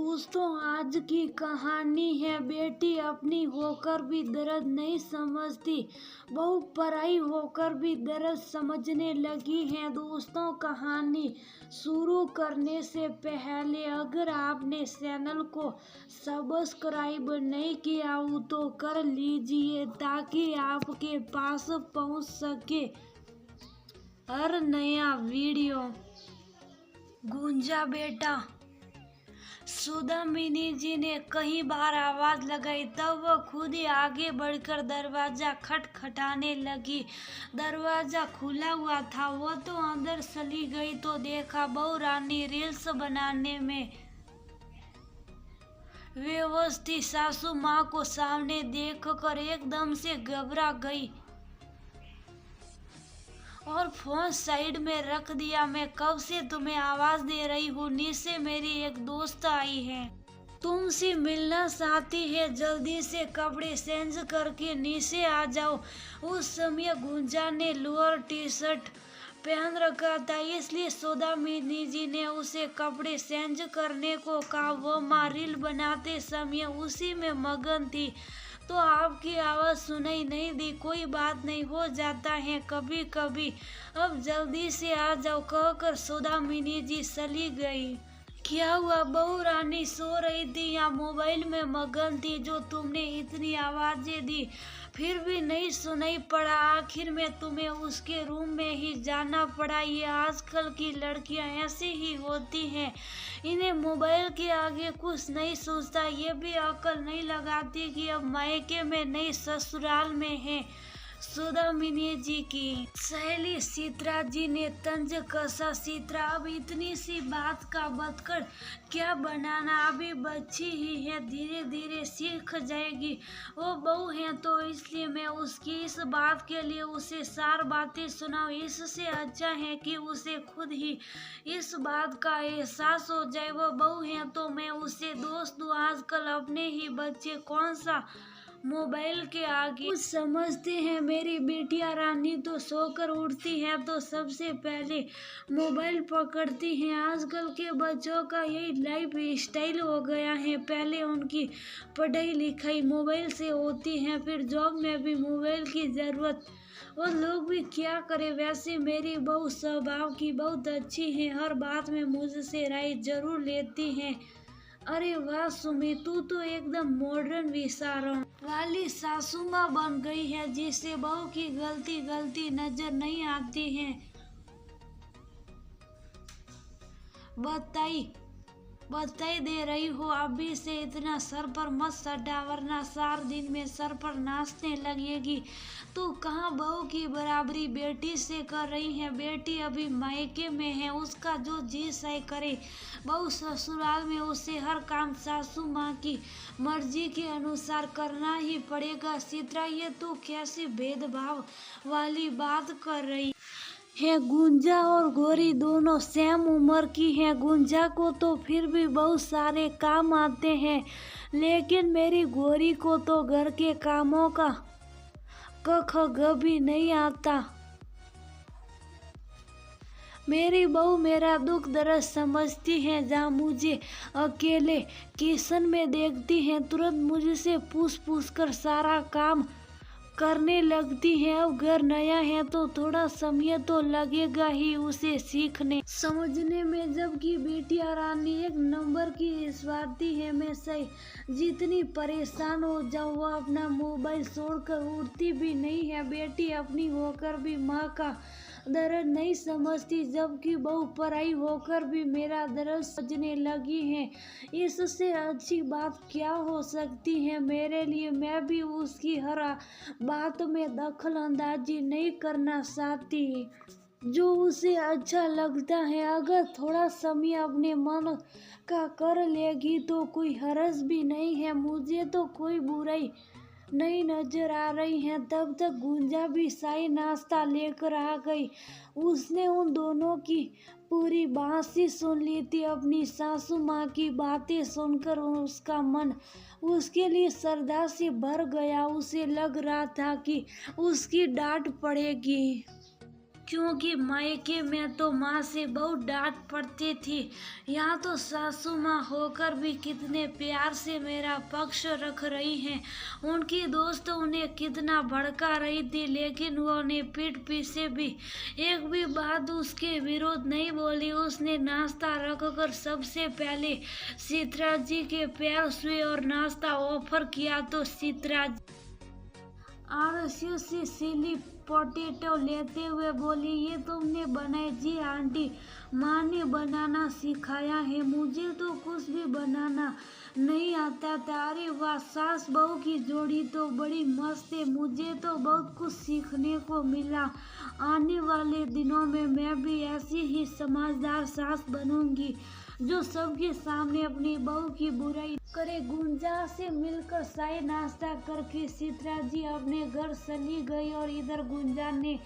दोस्तों, आज की कहानी है बेटी अपनी होकर भी दर्द नहीं समझती, बहू पराई होकर भी दर्द समझने लगी है। दोस्तों, कहानी शुरू करने से पहले अगर आपने चैनल को सब्सक्राइब नहीं किया हो तो कर लीजिए ताकि आपके पास पहुंच सके हर नया वीडियो। गुंजा बेटा, सुदामिनी जी ने कई बार आवाज लगाई, तब वह खुद ही आगे बढ़कर दरवाजा खटखटाने लगी। दरवाजा खुला हुआ था। वो तो अंदर चली गई तो देखा बहू रानी रील्स बनाने में व्यवस्थित सासू माँ को सामने देखकर एकदम से घबरा गई और फोन साइड में रख दिया। मैं कब से तुम्हें आवाज दे रही हूँ, नीचे मेरी एक दोस्त आई है, तुमसे मिलना चाहती है, जल्दी से कपड़े चेंज करके नीचे आ जाओ। उस समय गुंजा ने लोअर टी शर्ट पहन रखा था, इसलिए सुदामिनी जी ने उसे कपड़े चेंज करने को कहा। वो माँ रील बनाते समय उसी में मगन थी तो आपकी आवाज सुनाई नहीं दी। कोई बात नहीं, हो जाता है कभी कभी, अब जल्दी से आ जाओ कहकर सुदामिनी जी चली गई। क्या हुआ, बहू रानी सो रही थी या मोबाइल में मगन थी जो तुमने इतनी आवाजें दी फिर भी नहीं सुनाई पड़ा? आखिर में तुम्हें उसके रूम में ही जाना पड़ा। ये आजकल की लड़कियां ऐसी ही होती हैं, इन्हें मोबाइल के आगे कुछ नहीं सोचता। ये भी अकल नहीं लगाती कि अब मायके में नहीं ससुराल में है। सुदामिनी जी की सहेली सीत्रा जी ने तंज कसा, सीत्रा अब इतनी सी बात का बतकर क्या बनाना, अभी बच्ची ही है, धीरे धीरे सीख जाएगी। वो बहू है तो इसलिए मैं उसकी इस बात के लिए उसे 4 बातें सुनाऊं। इससे अच्छा है कि उसे खुद ही इस बात का एहसास हो जाए। वो बहू है तो मैं उसे दोस्त दूं। आजकल अपने ही बच्चे कौन सा मोबाइल के आगे कुछ समझते हैं। मेरी बेटियां रानी तो सोकर उठती है तो सबसे पहले मोबाइल पकड़ती हैं। आजकल के बच्चों का यही लाइफ स्टाइल हो गया है। पहले उनकी पढ़ाई लिखाई मोबाइल से होती है, फिर जॉब में भी मोबाइल की जरूरत। वो लोग भी क्या करे। वैसे मेरी बहू स्वभाव की बहुत अच्छी है, हर बात में मुझसे राय जरूर लेती है। अरे वाह सुमी, तू तो एकदम मॉडर्न विचारों वाली सासू माँ बन गई है, जिसे बहू की गलती नजर नहीं आती है। बताई दे रही हो, अभी से इतना सर पर मत चढ़ा वरना 4 दिन में सर पर नाचने लगेगी। तू कहाँ बहू की बराबरी बेटी से कर रही है। बेटी अभी मायके में है, उसका जो जी सही करे। बहू ससुराल में उसे हर काम सासू माँ की मर्जी के अनुसार करना ही पड़ेगा। सीत्रा, ये तू कैसी भेदभाव वाली बात कर रही है? गुंजा और गोरी दोनों सेम उम्र की हैं। गुंजा को तो फिर भी बहुत सारे काम आते हैं, लेकिन मेरी गोरी को तो घर के कामों का क ख ग भी नहीं आता। मेरी बहू मेरा दुख दर्द समझती है। जहाँ मुझे अकेले किचन में देखती है तुरंत मुझसे पूछ कर सारा काम करने लगती है। अब घर नया है तो थोड़ा समय तो लगेगा ही उसे सीखने समझने में, जबकि बेटियां रानी एक नंबर की स्वार्थी है। मैं सही जितनी परेशान हो जाऊँ वो अपना मोबाइल छोड़कर उठती भी नहीं है। बेटी अपनी होकर भी माँ का दर्द नहीं समझती, जबकि बहू पराई होकर भी मेरा दर्द समझने लगी है। इससे अच्छी बात क्या हो सकती है मेरे लिए? मैं भी उसकी हर बात में दखल अंदाजी नहीं करना चाहती, जो उसे अच्छा लगता है। अगर थोड़ा समय अपने मन का कर लेगी तो कोई हर्ज भी नहीं है, मुझे तो कोई बुराई नहीं नजर आ रही है। तब तक गुंजा भी शाही नाश्ता लेकर आ गई। उसने उन दोनों की पूरी बात सुन ली थी। अपनी सासू माँ की बातें सुनकर उसका मन उसके लिए श्रद्धा से भर गया। उसे लग रहा था कि उसकी डांट पड़ेगी। क्योंकि मायके में तो माँ से बहुत डांट पड़ती थी, यहाँ तो सासू माँ होकर भी कितने प्यार से मेरा पक्ष रख रही हैं। उनकी दोस्त उन्हें कितना भड़का रही थी, लेकिन वो उन्हें पीठ पीछे भी एक भी बात उसके विरोध नहीं बोली। उसने नाश्ता रखकर सबसे पहले चित्रा जी के पैर छुए और नाश्ता ऑफर किया तो चित्रा आरसी से सिली पोटैटो लेते हुए बोली, ये तुमने बनाए? जी आंटी, माँ ने बनाना सिखाया है, मुझे तो कुछ भी बनाना नहीं आता था। अरे वाह, सास बहू की जोड़ी तो बड़ी मस्त है, मुझे तो बहुत कुछ सीखने को मिला। आने वाले दिनों में मैं भी ऐसी ही समझदार सास बनूंगी जो सबके सामने अपनी बहू की बुराई करे। गुंजा से मिलकर चाय नाश्ता करके चित्रा जी अपने घर चली गई और इधर गुंजा ने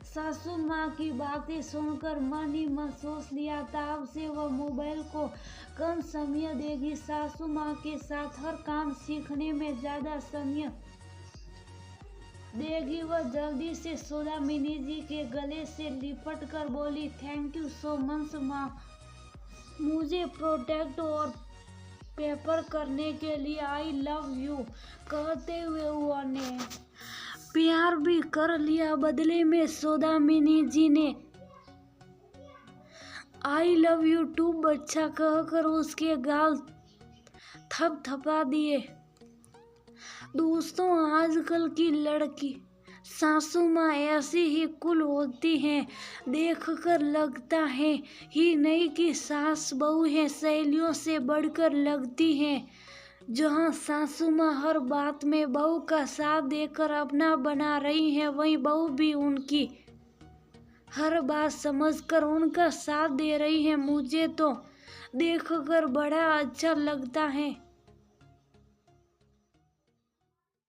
सासू माँ की बातें सुनकर मन ही मन सोच लिया था, अब से वो मोबाइल को कम समय देगी। सासू माँ के साथ हर काम सीखने में ज्यादा समय देगी। वह जल्दी से सौदामिनी जी के गले से लिपट कर बोली, थैंक यू सो मच माँ, मुझे प्रोटेक्ट और पेपर करने के लिए। आई लव यू कहते हुए उन्होंने प्यार भी कर लिया। बदले में सौदामिनी जी ने आई लव यू टू बच्चा कहकर उसके गाल थपथपा दिए। दोस्तों, आजकल की लड़की सासू माँ ऐसी ही कुल होती हैं, देखकर लगता है ही नहीं कि सास बहू है, सहेलियों से बढ़कर लगती हैं। जहाँ सासू माँ हर बात में बहू का साथ देकर अपना बना रही हैं, वहीं बहू भी उनकी हर बात समझकर उनका साथ दे रही है। मुझे तो देखकर बड़ा अच्छा लगता है।